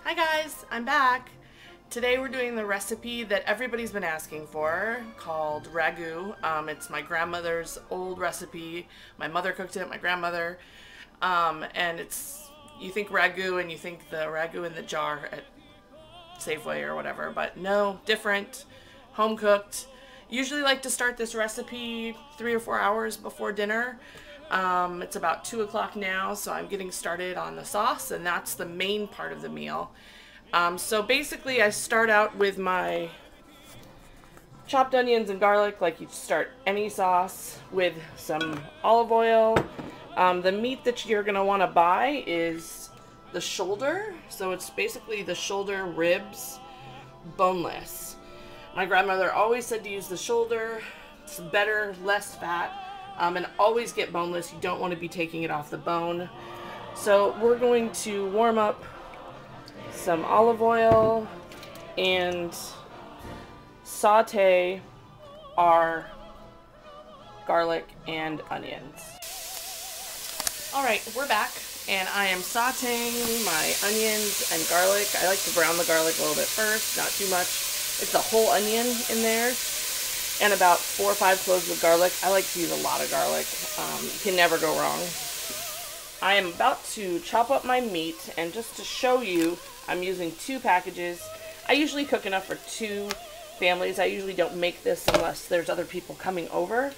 Hi guys, I'm back. Today we're doing the recipe that everybody's been asking for called ragu. It's my grandmother's old recipe. My mother cooked it, my grandmother. And you think ragu and you think the ragu in the jar at Safeway or whatever, but no, different, home cooked. Usually like to start this recipe 3 or 4 hours before dinner. It's about 2 o'clock now, so I'm getting started on the sauce, and that's the main part of the meal. So basically I start out with my chopped onions and garlic like you start any sauce, with some olive oil. The meat that you're going to want to buy is the shoulder, so it's basically the shoulder ribs, boneless. My grandmother always said to use the shoulder. It's better, less fat, and always get boneless. You don't want to be taking it off the bone. So we're going to warm up some olive oil and saute our garlic and onions. Alright, we're back, and I am sauteing my onions and garlic. I like to brown the garlic a little bit first, not too much. It's a whole onion in there, and about 4 or 5 cloves of garlic. I like to use a lot of garlic. You can never go wrong. I am about to chop up my meat, and just to show you, I'm using 2 packages. I usually cook enough for 2 families. I usually don't make this unless there's other people coming over,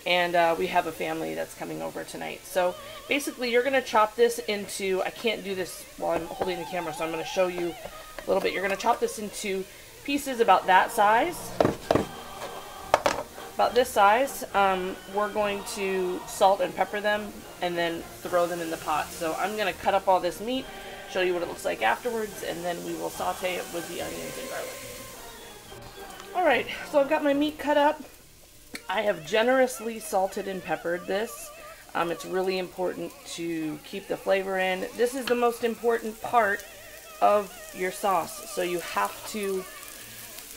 and we have a family that's coming over tonight. So basically you're going to chop this into, I can't do this while I'm holding the camera, so I'm going to show you a little bit. You're going to chop this into pieces about that size. About this size. We're going to salt and pepper them and then throw them in the pot. So I'm going to cut up all this meat, show you what it looks like afterwards, and then we will saute it with the onions and garlic. Alright, so I've got my meat cut up. I have generously salted and peppered this. It's really important to keep the flavor in. This is the most important part of your sauce, so you have to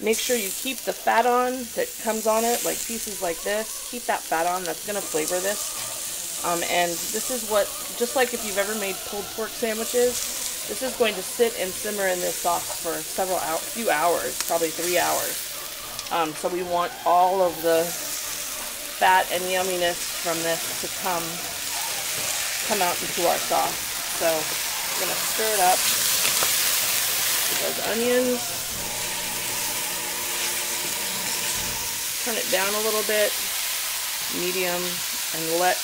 make sure you keep the fat on that comes on it, like pieces like this. Keep that fat on, that's going to flavor this. And this is what, just like if you've ever made pulled pork sandwiches, this is going to sit and simmer in this sauce for few hours, probably 3 hours. So we want all of the fat and yumminess from this to come out into our sauce. So we're going to stir it up with those onions. Turn it down a little bit, medium, and let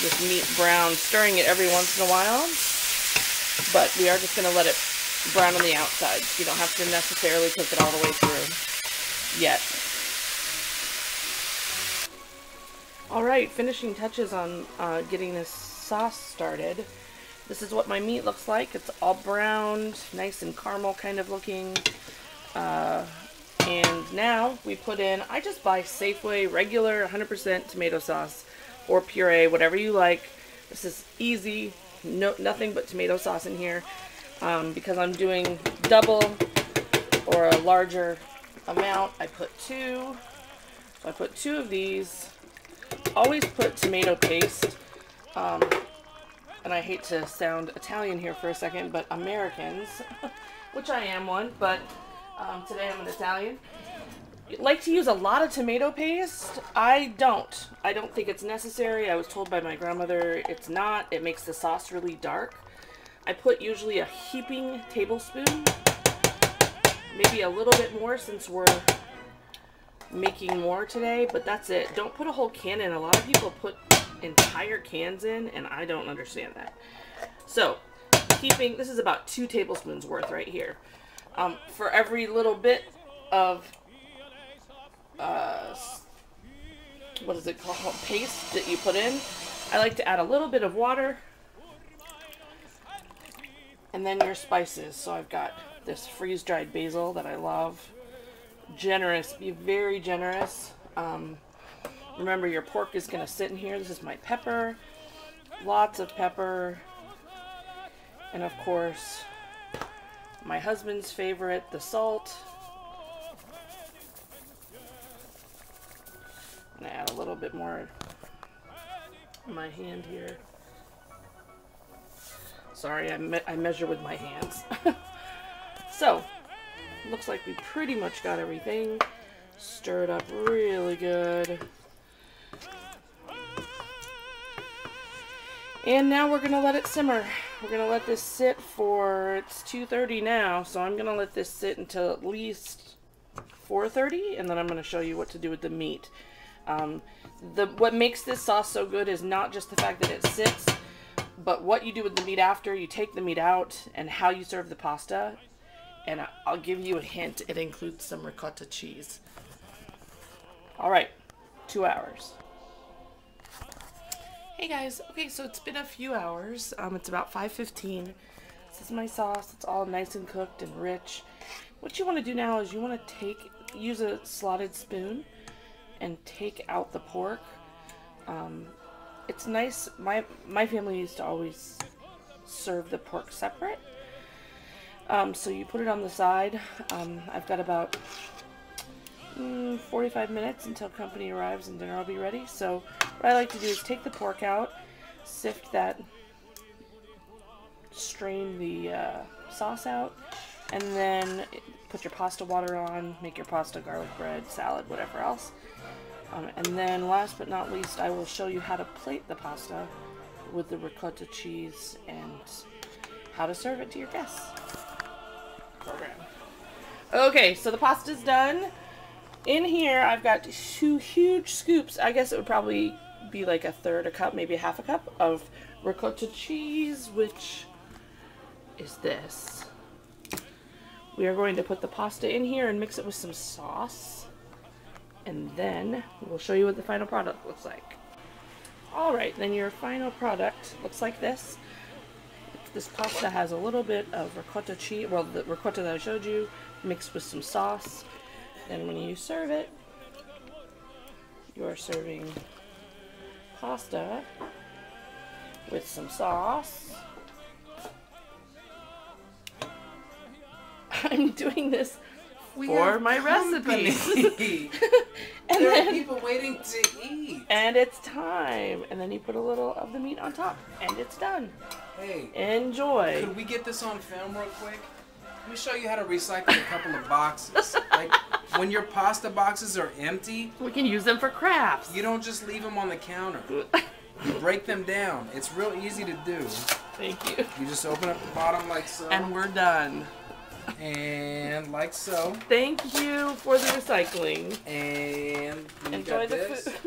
this meat brown, stirring it every once in a while. But we are just going to let it brown on the outside. You don't have to necessarily cook it all the way through yet. Alright, finishing touches on getting this sauce started. This is what my meat looks like. It's all browned, nice and caramel kind of looking. And now we put in, I just buy Safeway regular 100% tomato sauce or puree, whatever you like. This is easy, nothing but tomato sauce in here, because I'm doing double or a larger amount. I put 2. So I put 2 of these. Always put tomato paste, and I hate to sound Italian here for a second, but Americans, which I am one, but today I'm an Italian, like to use a lot of tomato paste. I don't think it's necessary. I was told by my grandmother it's not. It makes the sauce really dark. I put usually a heaping tablespoon, maybe a little bit more since we're making more today, but that's it. Don't put a whole can in. A lot of people put entire cans in, and I don't understand that. So this is about 2 tablespoons worth right here. For every little bit of what is it called, paste that you put in, I like to add a little bit of water, and then your spices. So I've got this freeze-dried basil that I love. Generous, be very generous. Remember, your pork is going to sit in here. This is my pepper, lots of pepper, and of course my husband's favorite, the salt. I'm going to add a little bit more on my hand here. Sorry, I measure with my hands. So, looks like we pretty much got everything. Stir it up really good. And now we're going to let it simmer. We're going to let this sit for, it's 2:30 now, so I'm going to let this sit until at least 4:30, and then I'm going to show you what to do with the meat. What makes this sauce so good is not just the fact that it sits, but what you do with the meat after. You take the meat out and how you serve the pasta. And I'll give you a hint, it includes some ricotta cheese. Alright, 2 hours. Hey guys, okay, so it's been a few hours. It's about 5:15. This is my sauce. It's all nice and cooked and rich. What you want to do now is you want to use a slotted spoon and take out the pork. It's nice. My family used to always serve the pork separate. So you put it on the side. I've got about 45 minutes until company arrives and dinner will be ready. So what I like to do is take the pork out, sift that, strain the sauce out, and then put your pasta water on, make your pasta, garlic bread, salad, whatever else. And then last but not least, I will show you how to plate the pasta with the ricotta cheese and how to serve it to your guests. Okay, so the pasta's done. In here, I've got 2 huge scoops. I guess it would probably be like a third a cup, maybe a half a cup of ricotta cheese, which is this. We are going to put the pasta in here and mix it with some sauce. And then we'll show you what the final product looks like. Alright, then your final product looks like this. This pasta has a little bit of ricotta cheese, well, the ricotta that I showed you, mixed with some sauce. Then when you serve it, you're serving pasta with some sauce. I'm doing this for my recipe. And there then, are people waiting to eat. And it's time. And then you put a little of the meat on top, and it's done. Hey, enjoy. Could we get this on film real quick? Let me show you how to recycle a couple of boxes. Like, when your pasta boxes are empty, we can use them for crafts. You don't just leave them on the counter. You break them down. It's real easy to do. Thank you. You just open up the bottom like so. And we're done. And like so. Thank you for the recycling. And enjoy the food.